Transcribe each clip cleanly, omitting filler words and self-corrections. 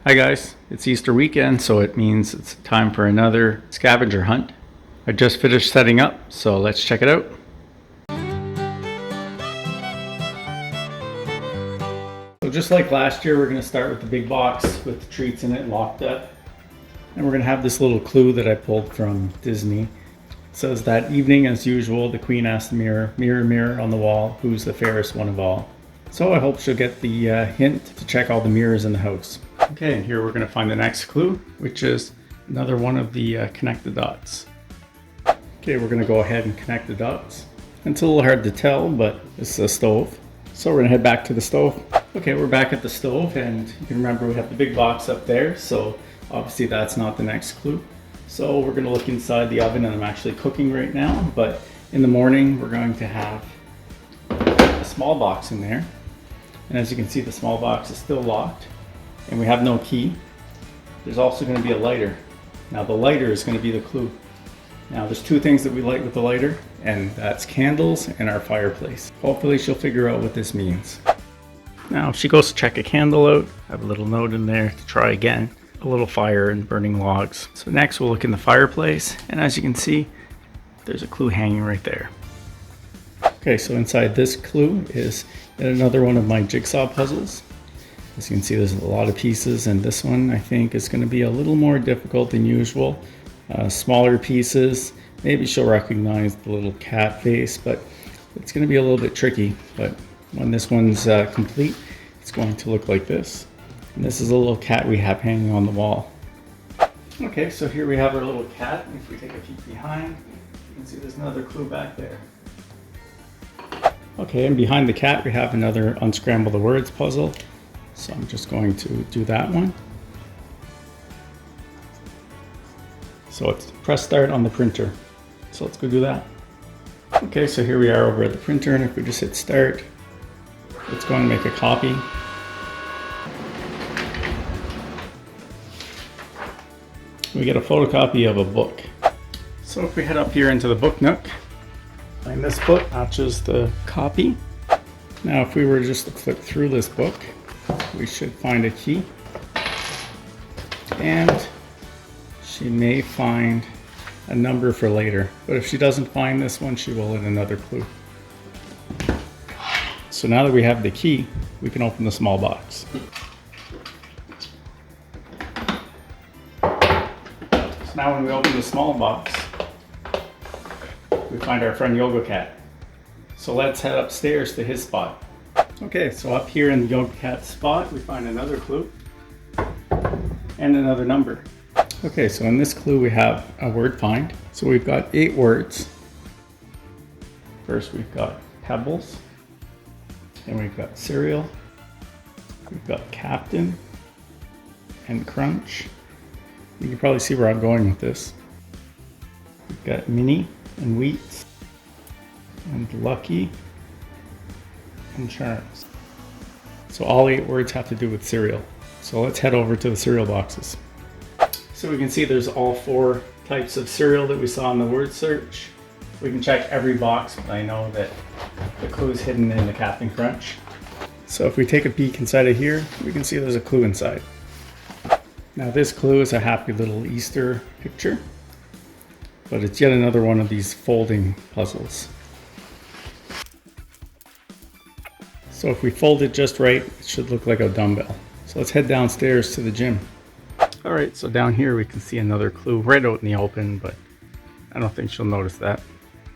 Hi guys, it's Easter weekend, so it means it's time for another scavenger hunt. I just finished setting up, so let's check it out. So just like last year, we're going to start with the big box with the treats in it locked up. And we're going to have this little clue that I pulled from Disney. It says that evening, as usual, the queen asked the mirror, "Mirror, mirror on the wall, who's the fairest one of all?" So I hope she'll get the hint to check all the mirrors in the house. Okay, and here we're going to find the next clue, which is another one of the connect the dots. Okay, we're going to go ahead and connect the dots. It's a little hard to tell, but it's a stove. So we're going to head back to the stove. Okay, we're back at the stove, and you can remember we have the big box up there, so obviously that's not the next clue. So we're going to look inside the oven, and I'm actually cooking right now, but in the morning we're going to have a small box in there. And as you can see, the small box is still locked, and we have no key. There's also going to be a lighter. Now the lighter is going to be the clue. Now there's two things that we light with the lighter, and that's candles and our fireplace. Hopefully she'll figure out what this means. Now if she goes to check a candle out, I have a little note in there to try again. A little fire and burning logs. So next we'll look in the fireplace, and as you can see, there's a clue hanging right there. Okay, so inside this clue is another one of my jigsaw puzzles. As you can see, there's a lot of pieces, and this one I think is going to be a little more difficult than usual. Smaller pieces. Maybe she'll recognize the little cat face, but it's going to be a little bit tricky. But when this one's complete, it's going to look like this. And this is a little cat we have hanging on the wall. Okay, so here we have our little cat. If we take a peek behind, you can see there's another clue back there. Okay, and behind the cat we have another unscramble the words puzzle. So I'm just going to do that one. So it's press start on the printer. So let's go do that. Okay, so here we are over at the printer, and if we just hit start, let's go and make a copy. We get a photocopy of a book. So if we head up here into the book nook, and this book matches the copy. Now if we were just to flip through this book, we should find a key. And she may find a number for later. But if she doesn't find this one, she will in another clue. So now that we have the key, we can open the small box. So now when we open the small box, we find our friend Yoga Cat. So let's head upstairs to his spot. Okay, so up here in the Yoga Cat spot, we find another clue and another number. Okay, so in this clue we have a word find. So we've got 8 words. First we've got pebbles, and we've got cereal, we've got captain and crunch. You can probably see where I'm going with this. We've got mini and wheat and lucky and charms. So all 8 words have to do with cereal. So let's head over to the cereal boxes. So we can see there's all 4 types of cereal that we saw in the word search. We can check every box, but I know that the clue is hidden in the Captain Crunch. So if we take a peek inside of here, we can see there's a clue inside. Now this clue is a happy little Easter picture, but it's yet another one of these folding puzzles. So if we fold it just right, it should look like a dumbbell. So let's head downstairs to the gym. All right, so down here we can see another clue right out in the open, but I don't think she'll notice that.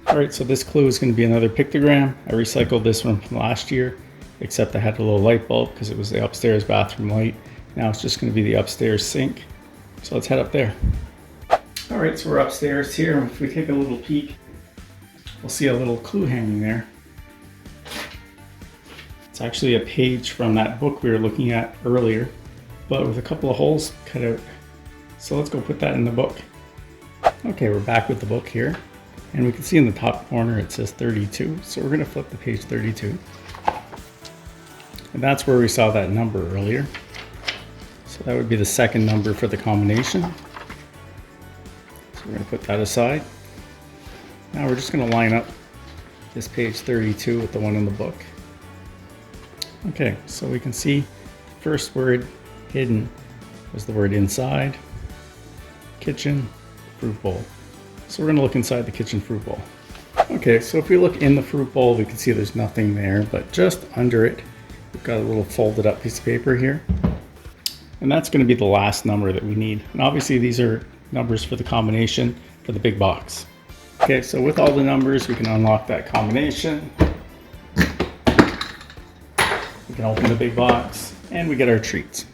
All right, so this clue is going to be another pictogram. I recycled this one from last year, except I had a little light bulb because it was the upstairs bathroom light. Now it's just going to be the upstairs sink. So let's head up there. All right, so we're upstairs here. If we take a little peek, we'll see a little clue hanging there. It's actually a page from that book we were looking at earlier, but with a couple of holes cut out. So let's go put that in the book. Okay, we're back with the book here, and we can see in the top corner it says 32. So we're going to flip to page 32. And that's where we saw that number earlier. So that would be the second number for the combination. So we're going to put that aside. Now we're just going to line up this page 32 with the one in the book. Okay, so we can see the first word hidden There's the word inside, kitchen, fruit bowl. So we're going to look inside the kitchen fruit bowl. Okay, so if we look in the fruit bowl, we can see there's nothing there, but just under it, we've got a little folded up piece of paper here. And that's going to be the last number that we need. And obviously these are numbers for the combination for the big box. Okay, so with all the numbers, we can unlock that combination. We can open the big box and we get our treats.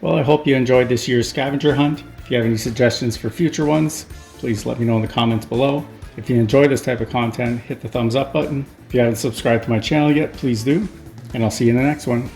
Well, I hope you enjoyed this year's scavenger hunt. If you have any suggestions for future ones, please let me know in the comments below. If you enjoy this type of content, hit the thumbs up button. If you haven't subscribed to my channel yet, please do. And I'll see you in the next one.